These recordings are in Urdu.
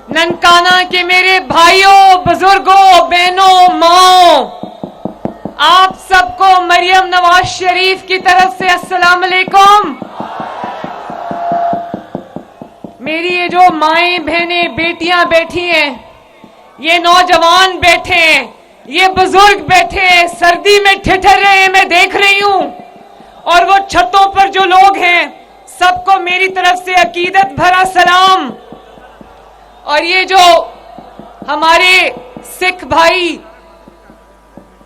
ننکانہ کے میرے بھائیوں، بزرگوں، بہنوں، ماؤں، آپ سب کو مریم نواز شریف کی طرف سے السلام علیکم۔ میری یہ جو مائیں بہنیں بیٹیاں بیٹھی ہیں، یہ نوجوان بیٹھے ہیں، یہ بزرگ بیٹھے ہیں، سردی میں ٹھٹر رہے ہیں، میں دیکھ رہی ہوں، اور وہ چھتوں پر جو لوگ ہیں، سب کو میری طرف سے عقیدت بھرا سلام۔ اور یہ جو ہمارے سکھ بھائی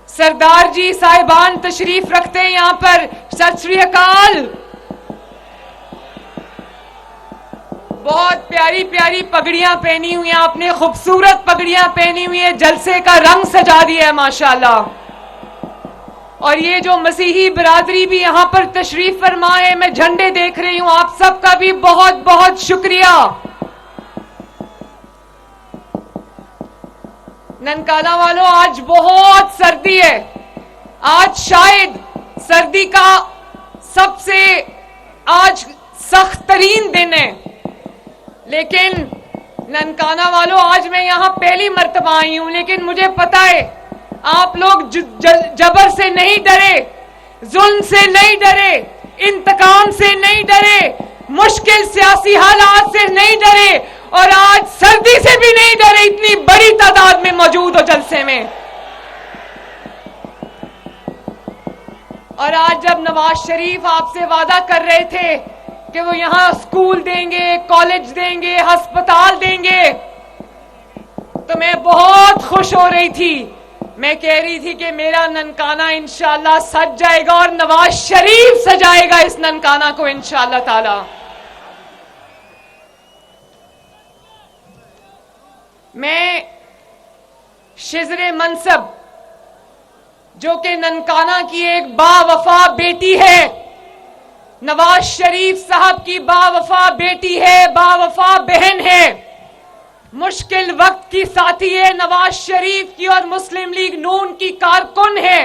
سردار جی صاحبان تشریف رکھتے ہیں یہاں پر، ست شری اکال۔ بہت پیاری پیاری پگڑیاں پہنی ہوئی ہیں آپ نے، خوبصورت پگڑیاں پہنی ہوئی ہیں، جلسے کا رنگ سجا دیا ہے ماشاءاللہ۔ اور یہ جو مسیحی برادری بھی یہاں پر تشریف فرما ہے، میں جھنڈے دیکھ رہی ہوں، آپ سب کا بھی بہت بہت شکریہ۔ ننکانہ والوں، آج بہت سردی ہے، آج شاید سردی کا سب سے آج سخت ترین دن ہے، لیکن ننکانہ والوں، آج میں یہاں پہلی مرتبہ آئی ہوں، لیکن مجھے پتا ہے آپ لوگ جبر سے نہیں ڈرے، ظلم سے نہیں ڈرے، انتقام سے نہیں ڈرے، مشکل سیاسی حالات سے نہیں ڈرے، اور آج سردی سے بھی نہیں ڈرے، اتنی بڑی تعداد میں موجود ہو جلسے میں۔ اور آج جب نواز شریف آپ سے وعدہ کر رہے تھے کہ وہ یہاں اسکول دیں گے، کالج دیں گے، ہسپتال دیں گے، تو میں بہت خوش ہو رہی تھی۔ میں کہہ رہی تھی کہ میرا ننکانہ انشاءاللہ سج جائے گا، اور نواز شریف سجائے گا اس ننکانہ کو انشاءاللہ تعالی۔ میں شزر منصب، جو کہ ننکانہ کی ایک با وفا بیٹی ہے، نواز شریف صاحب کی با وفا بیٹی ہے، با وفا بہن ہے، مشکل وقت کی ساتھی ہے، نواز شریف کی اور مسلم لیگ نون کی کارکن ہے۔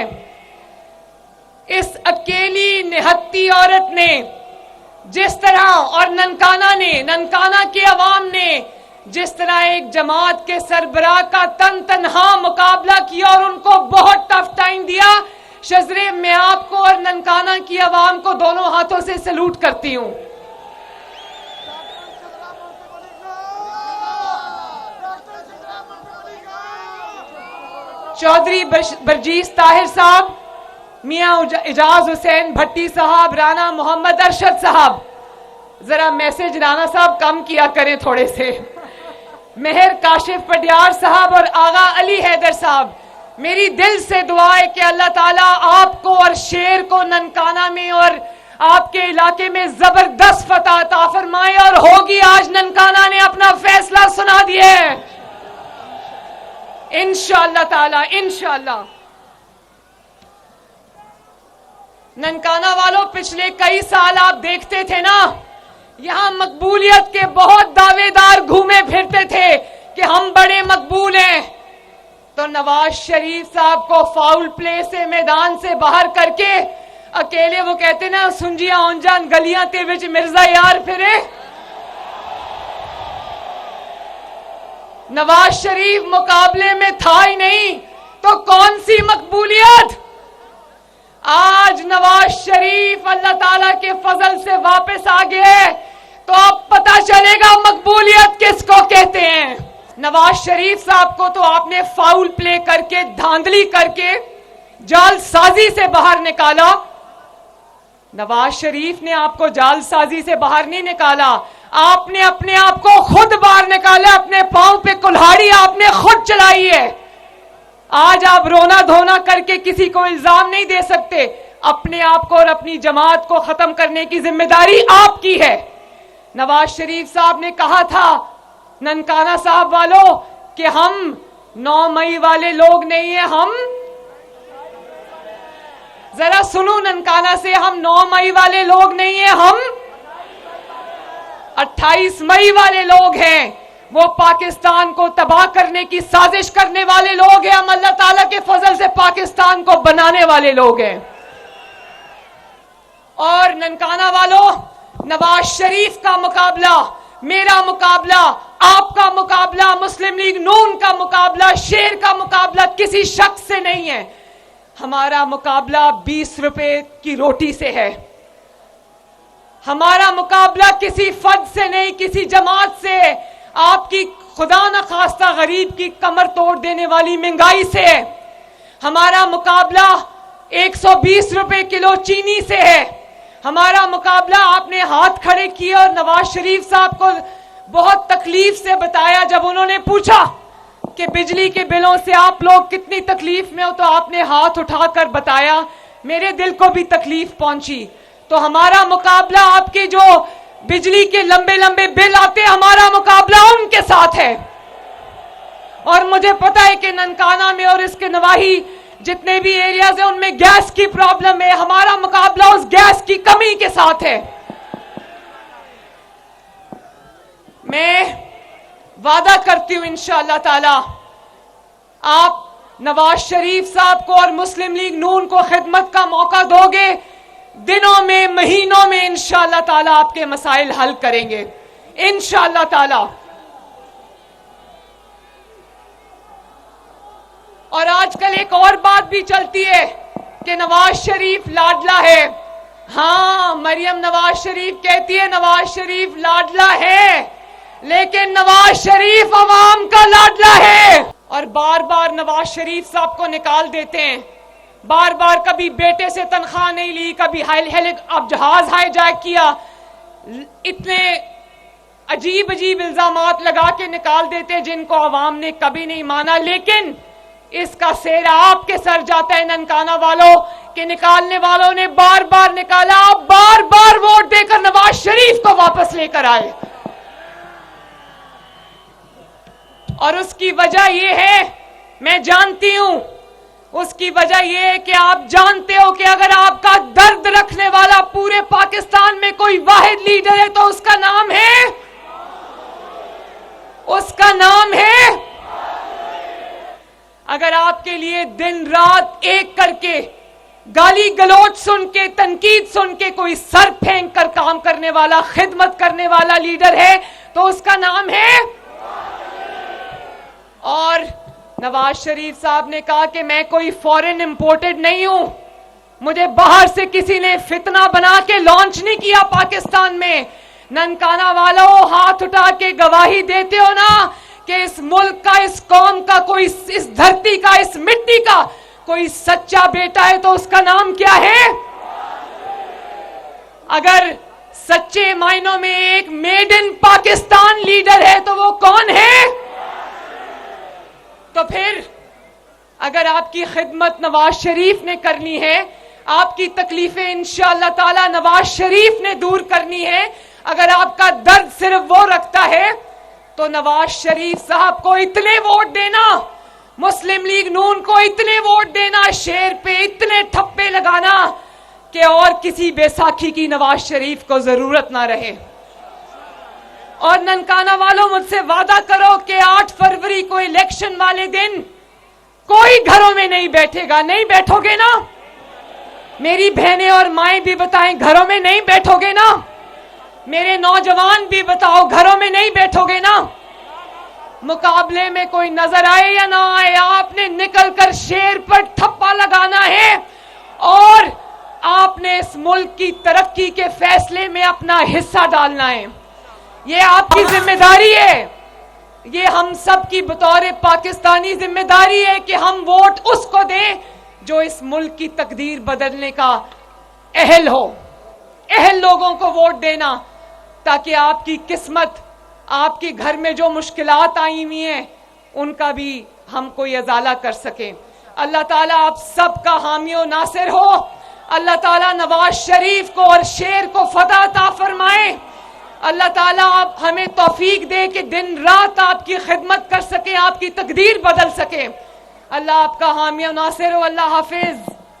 اس اکیلی نہتی عورت نے جس طرح، اور ننکانہ کے عوام نے جس طرح ایک جماعت کے سربراہ کا تن تنہا مقابلہ کیا اور ان کو بہت ٹف ٹائم دیا، شزرے میں آپ کو اور ننکانہ کی عوام کو دونوں ہاتھوں سے سلوٹ کرتی ہوں۔ چودھری برجیس طاہر صاحب، میاں اعجاز حسین بھٹی صاحب، رانا محمد ارشد صاحب، ذرا میسج رانا صاحب کم کیا کریں تھوڑے سے، مہر کاشف پڈیار صاحب اور آغا علی حیدر صاحب، میری دل سے دعا ہے کہ اللہ تعالیٰ آپ کو اور شیر کو ننکانہ میں اور آپ کے علاقے میں زبردست فتح عطا فرمائے، اور ہوگی، آج ننکانہ نے اپنا فیصلہ سنا دیا ہے انشاءاللہ تعالیٰ، انشاءاللہ۔ ننکانہ والوں، پچھلے کئی سال آپ دیکھتے تھے نا، یہاں مقبولیت کے بہت دعوے دار گھومے پھرتے تھے کہ ہم بڑے مقبول ہیں، تو نواز شریف صاحب کو فاؤل پلے سے میدان سے باہر کر کے اکیلے وہ کہتے نا سنجیاں اونجان گلیاں تے وچ مرزا یار پھرے، نواز شریف مقابلے میں تھا ہی نہیں، تو کون سی مقبولیت؟ آج نواز شریف اللہ تعالیٰ کے فضل سے واپس آ گئے، تو اب پتہ چلے گا مقبولیت کس کو کہتے ہیں۔ نواز شریف صاحب کو تو آپ نے فاؤل پلے کر کے، دھاندلی کر کے، جال سازی سے باہر نکالا۔ نواز شریف نے آپ کو جال سازی سے باہر نہیں نکالا، آپ نے اپنے آپ کو خود باہر نکالا، اپنے پاؤں پہ کلہاڑی آپ نے خود چلائی ہے۔ آج آپ رونا دھونا کر کے کسی کو الزام نہیں دے سکتے، اپنے آپ کو اور اپنی جماعت کو ختم کرنے کی ذمہ داری آپ کی ہے۔ نواز شریف صاحب نے کہا تھا ننکانہ صاحب والوں کہ ہم 9 مئی والے لوگ نہیں ہیں، ہم ذرا سنو ننکانہ سے، ہم 9 مئی والے لوگ نہیں ہیں، ہم 28 مئی والے لوگ ہیں۔ وہ پاکستان کو تباہ کرنے کی سازش کرنے والے لوگ ہیں، ہم اللہ تعالیٰ کے فضل سے پاکستان کو بنانے والے لوگ ہیں۔ اور ننکانہ والوں، نواز شریف کا مقابلہ میرا مقابلہ، آپ کا مقابلہ، مسلم لیگ نون کا مقابلہ، شیر کا مقابلہ کسی شخص سے نہیں ہے. ہمارا مقابلہ 20 روپے کی روٹی سے ہے. ہمارا مقابلہ کسی فرد سے نہیں، کسی جماعت سے، آپ کی خدا نخواستہ غریب کی کمر توڑ دینے والی مہنگائی سے. ہمارا مقابلہ 120 روپے کلو چینی سے ہے. ہمارا مقابلہ، آپ نے ہاتھ کھڑے کیے اور نواز شریف صاحب کو بہت تکلیف سے بتایا جب انہوں نے پوچھا کہ بجلی کے بلوں سے آپ لوگ کتنی تکلیف میں ہو، تو آپ نے ہاتھ اٹھا کر بتایا. میرے دل کو بھی تکلیف پہنچی. تو ہمارا مقابلہ آپ کے جو بجلی کے لمبے لمبے بل آتے، ہمارا مقابلہ ان کے ساتھ ہے. اور مجھے پتا ہے کہ ننکانہ میں اور اس کے نواحی جتنے بھی ایریاز ہیں ان میں گیس کی پرابلم ہے. ہمارا مقابلہ اس گیس کی کمی کے ساتھ ہے. میں وعدہ کرتی ہوں انشاءاللہ تعالی آپ نواز شریف صاحب کو اور مسلم لیگ نون کو خدمت کا موقع دو گے، دنوں میں، مہینوں میں انشاءاللہ تعالی آپ کے مسائل حل کریں گے انشاءاللہ تعالی. اور آج کل ایک اور بات بھی چلتی ہے کہ نواز شریف لاڈلا ہے. ہاں، مریم نواز شریف کہتی ہے نواز شریف لاڈلا ہے، لیکن نواز شریف عوام کا لاڈلا ہے. اور بار بار نواز شریف صاحب کو نکال دیتے ہیں. بار بار کبھی بیٹے سے تنخواہ نہیں لی، کبھی اب جہاز ہائی جیک کیا. اتنے عجیب عجیب الزامات لگا کے نکال دیتے جن کو عوام نے کبھی نہیں مانا. لیکن اس کا سیرا آپ کے سر جاتا ہے ننکانہ والوں کہ نکالنے والوں نے بار بار نکالا. آپ بار بار ووٹ دے کر نواز شریف کو واپس لے کر آئے. اور اس کی وجہ یہ ہے، میں جانتی ہوں، اس کی وجہ یہ ہے کہ آپ جانتے ہو کہ اگر آپ کا درد رکھنے والا پورے پاکستان میں کوئی واحد لیڈر ہے تو اس کا نام ہے، اس کا نام ہے. اگر آپ کے لیے دن رات ایک کر کے گالی گلوچ سن کے، تنقید سن کے کوئی سر پھینک کر کام کرنے والا، خدمت کرنے والا لیڈر ہے تو اس کا نام ہے. اور نواز شریف صاحب نے کہا کہ میں کوئی فورن امپورٹڈ نہیں ہوں، مجھے باہر سے کسی نے فتنہ بنا کے لانچ نہیں کیا پاکستان میں. ننکانہ والوں، ہاتھ اٹھا کے گواہی دیتے ہو نا کہ اس ملک کا، اس قوم کا، کوئی اس دھرتی کا، اس مٹی کا کوئی سچا بیٹا ہے تو اس کا نام کیا ہے؟ اگر سچے معنوں میں ایک میڈ ان پاکستان لیڈر ہے تو وہ کون ہے؟ تو پھر اگر آپ کی خدمت نواز شریف نے کرنی ہے، آپ کی تکلیفیں انشاءاللہ تعالی نواز شریف نے دور کرنی ہے، اگر آپ کا درد صرف وہ رکھتا ہے تو نواز شریف صاحب کو اتنے ووٹ دینا، مسلم لیگ نون کو اتنے ووٹ دینا، شیر پہ اتنے ٹھپے لگانا کہ اور کسی بیساکھی کی نواز شریف کو ضرورت نہ رہے. اور ننکانہ والوں، مجھ سے وعدہ کرو کہ 8 فروری کو الیکشن والے دن کوئی گھروں میں نہیں بیٹھے گا. نہیں بیٹھو گے نا؟ میری بہنیں اور مائیں بھی بتائیں، گھروں میں نہیں بیٹھو گے نا؟ میرے نوجوان بھی بتاؤ، گھروں میں نہیں بیٹھو گے نا؟ مقابلے میں کوئی نظر آئے یا نہ آئے، آپ نے نکل کر شیر پر ٹھپا لگانا ہے اور آپ نے اس ملک کی ترقی کے فیصلے میں اپنا حصہ ڈالنا ہے. یہ آپ کی ذمہ داری ہے، یہ ہم سب کی بطور پاکستانی ذمہ داری ہے کہ ہم ووٹ اس کو دیں جو اس ملک کی تقدیر بدلنے کا اہل ہو. اہل لوگوں کو ووٹ دینا تاکہ آپ کی قسمت، آپ کے گھر میں جو مشکلات آئی ہوئی ہیں ان کا بھی ہم کوئی ازالہ کر سکیں. اللہ تعالیٰ آپ سب کا حامی و ناصر ہو. اللہ تعالیٰ نواز شریف کو اور شیر کو فتح عطا فرمائے. اللہ تعالیٰ آپ ہمیں توفیق دے کہ دن رات آپ کی خدمت کر سکیں، آپ کی تقدیر بدل سکیں. اللہ آپ کا حامی و ناصر ہو. اللہ حافظ.